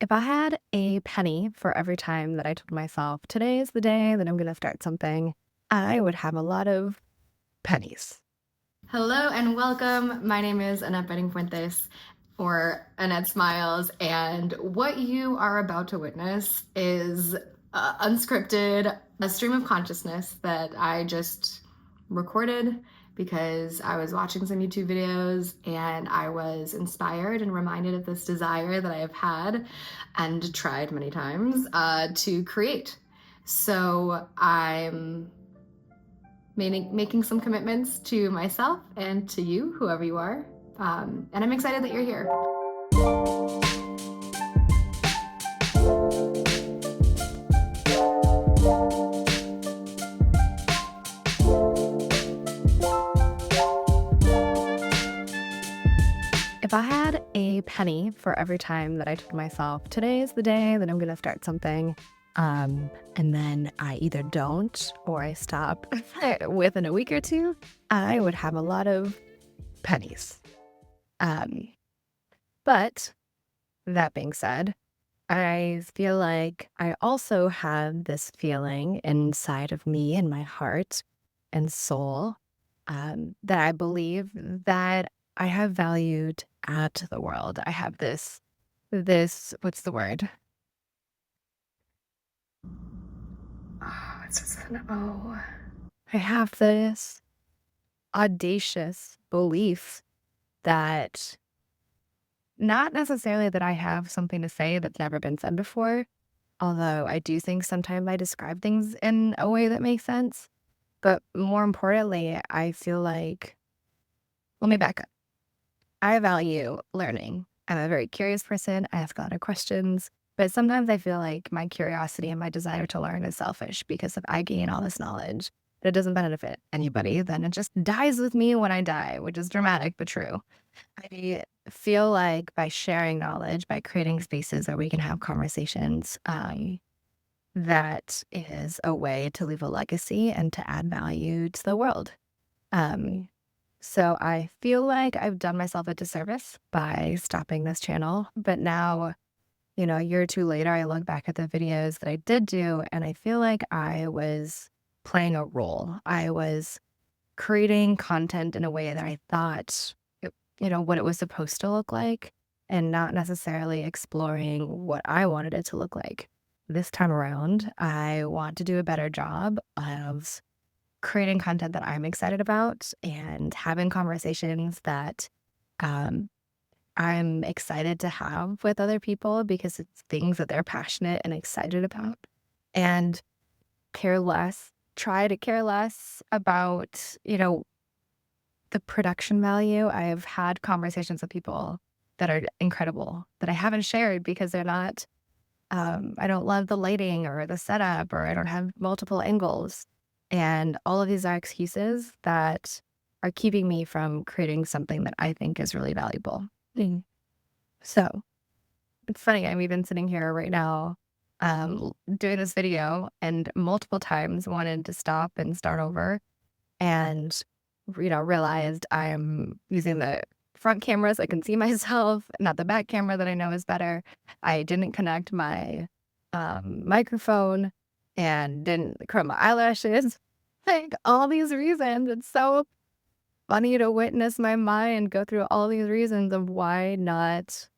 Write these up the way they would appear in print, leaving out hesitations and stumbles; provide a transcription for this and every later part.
If I had a penny for every time that I told myself, today is the day that I'm going to start something, I would have a lot of pennies. Hello and welcome. My name is Annette Betting Fuentes or Annette Smiles, and what you are about to witness is unscripted, a stream of consciousness that I just recorded because I was watching some YouTube videos and I was inspired and reminded of this desire that I have had and tried many times to create. So I'm making some commitments to myself and to you, whoever you are. And I'm excited that you're here. If I had a penny for every time that I told myself, today is the day that I'm going to start something, and then I either don't or I stop within a week or two, I would have a lot of pennies. Um, but that being said, I feel like I also have this feeling inside of me and my heart and soul that I believe that I have value to add to the world. I have what's the word? Oh, it's just an O. I have this audacious belief that not necessarily that I have something to say that's never been said before, although I do think sometimes I describe things in a way that makes sense. But more importantly, I feel like, let me back up. I value learning. I'm a very curious person. I ask a lot of questions, but sometimes I feel like my curiosity and my desire to learn is selfish because if I gain all this knowledge that doesn't benefit anybody, then it just dies with me when I die, which is dramatic but true. I feel like by sharing knowledge, by creating spaces where we can have conversations, that is a way to leave a legacy and to add value to the world. Um, so I feel like I've done myself a disservice by stopping this channel. But now, a year or two later, I look back at the videos that I did do, and I feel like I was playing a role. I was creating content in a way that I thought, what it was supposed to look like, and not necessarily exploring what I wanted it to look like. This time around, I want to do a better job of creating content that I'm excited about and having conversations that um, I'm excited to have with other people because it's things that they're passionate and excited about. And try to care less about, the production value. I've had conversations with people that are incredible that I haven't shared because they're not, I don't love the lighting or the setup, or I don't have multiple angles. And all of these are excuses that are keeping me from creating something that I think is really valuable. Mm. So it's funny. I'm even sitting here right now, doing this video and multiple times wanted to stop and start over and, realized I'm using the front camera so I can see myself, not the back camera that I know is better. I didn't connect my microphone and didn't curl my eyelashes. Like all these reasons. It's so funny to witness my mind go through all these reasons of why not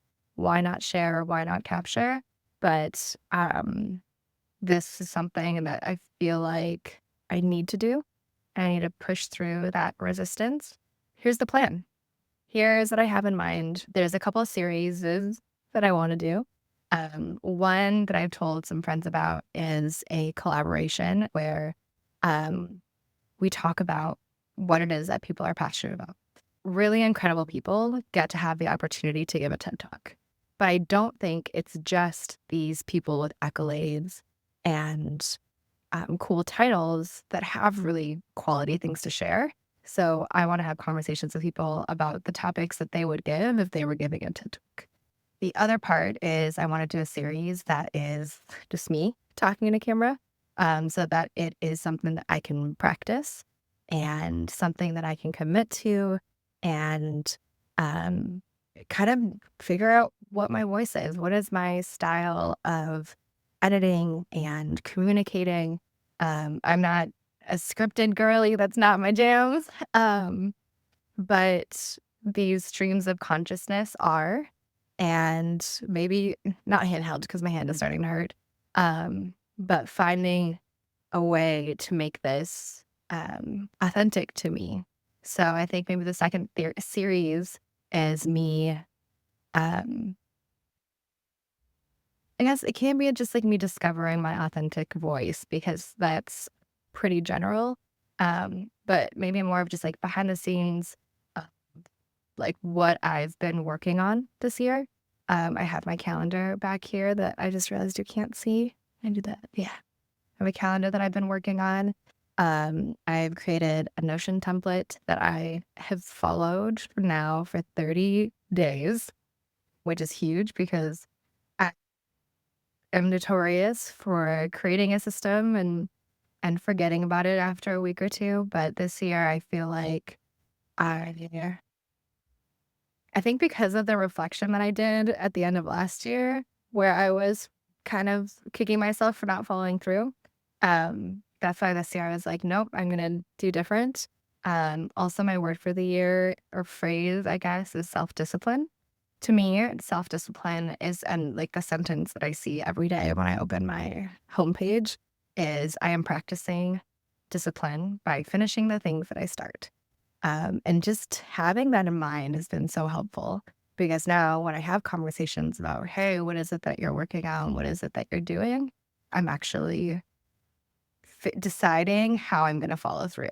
share, why not capture. But this is something that I feel like I need to do. I need to push through that resistance. Here's the plan. Here's what I have in mind. There's a couple of series that I want to do. One that I've told some friends about is a collaboration where we talk about what it is that people are passionate about. Really incredible people get to have the opportunity to give a TED Talk. But I don't think it's just these people with accolades and cool titles that have really quality things to share. So I want to have conversations with people about the topics that they would give if they were giving a TED Talk. The other part is I want to do a series that is just me talking in a camera, so that it is something that I can practice and something that I can commit to and um, kind of figure out what my voice is. What is my style of editing and communicating? I'm not a scripted girly. That's not my jams. But these streams of consciousness are, and maybe not handheld because my hand is starting to hurt. But finding a way to make this authentic to me. So I think maybe the second series is me. Um, I guess it can be just like me discovering my authentic voice because that's pretty general. But maybe more of just like behind the scenes, uh, like what I've been working on this year. I have my calendar back here that I just realized you can't see. I do that. Yeah. I have a calendar that I've been working on. I've created a Notion template that I have followed now for 30 days, which is huge because I am notorious for creating a system and forgetting about it after a week or two. But this year, I feel like I think because of the reflection that I did at the end of last year, where I was kind of kicking myself for not following through, that's why this year I was like, nope, I'm gonna do different. Also, my word for the year or phrase, I guess, is self-discipline. To me, self-discipline is, and like the sentence that I see every day when I open my homepage is, I am practicing discipline by finishing the things that I start. And just having that in mind has been so helpful because now when I have conversations about, hey, what is it that you're working on? What is it that you're doing? I'm actually deciding how I'm going to follow through.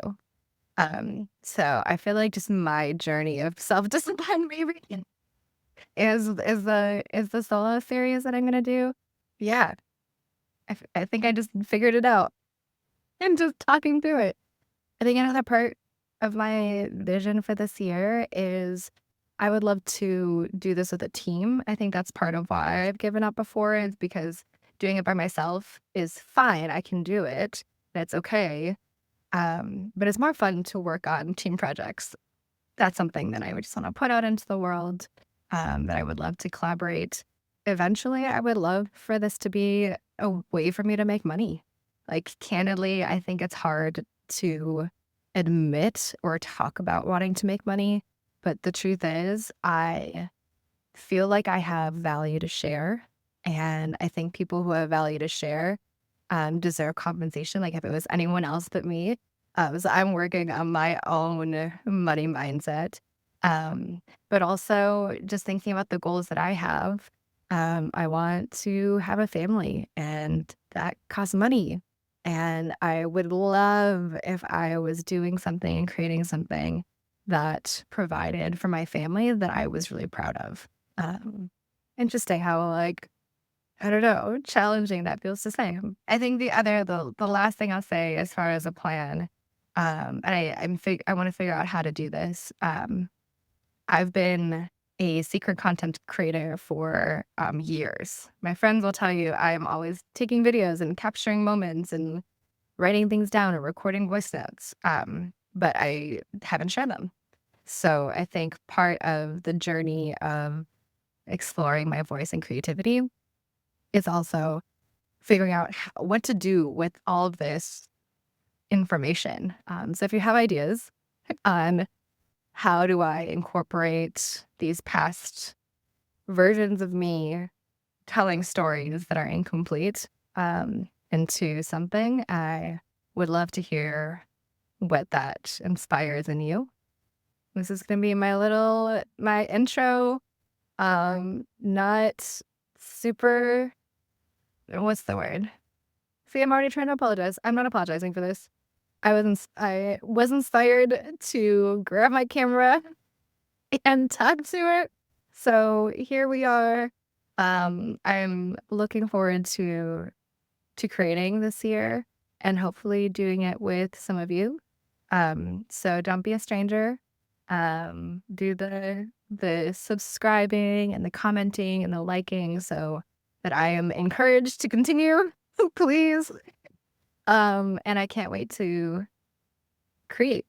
So I feel like just my journey of self-discipline maybe is the solo series that I'm going to do. Yeah, I think I just figured it out and just talking through it. I think another part of my vision for this year is I would love to do this with a team. I think that's part of why I've given up before is because doing it by myself is fine. I can do it. That's okay. But it's more fun to work on team projects. That's something that I would just want to put out into the world, that I would love to collaborate. Eventually, I would love for this to be a way for me to make money. Like, candidly, I think it's hard to admit or talk about wanting to make money. But the truth is, I feel like I have value to share. And I think people who have value to share deserve compensation. Like if it was anyone else but me, so I'm working on my own money mindset. But also just thinking about the goals that I have. I want to have a family and that costs money. And I would love if I was doing something and creating something that provided for my family that I was really proud of. Um, Interesting how like I don't know, challenging that feels the same. I think the last thing I'll say as far as a plan, and I want to figure out how to do this. I've been a secret content creator for years. My friends will tell you I'm always taking videos and capturing moments and writing things down or recording voice notes. But I haven't shared them. So I think part of the journey of exploring my voice and creativity is also figuring out what to do with all of this information. So if you have ideas on how do I incorporate these past versions of me telling stories that are incomplete into something, I would love to hear what that inspires in you. This is going to be my intro. Not super, what's the word? See, I'm already trying to apologize. I'm not apologizing for this. I was inspired to grab my camera and talk to it. So here we are. I'm looking forward to creating this year and hopefully doing it with some of you. So don't be a stranger. Do the subscribing and the commenting and the liking so that I am encouraged to continue. Please. And I can't wait to create.